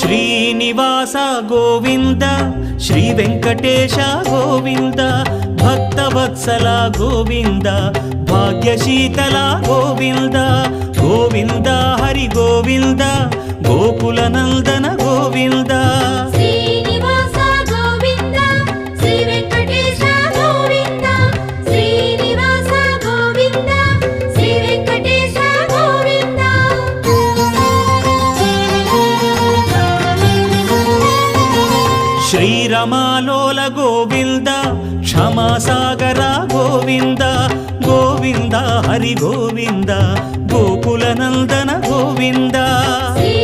Srinivasa Govinda Shri Venkatesha Govinda Bhaktavatsala Govinda భాగ్యశీతల Govinda Govinda Hari Govinda Gokula Nandana Govinda Srinivasa Govinda Shri Venkatesha Govinda Srinivasa Govinda Shri Venkatesha Govinda శ్రీరమాలోల Govinda క్షమాసాగర Govinda Govinda Hari Govinda Gokula Nandana Govinda Shri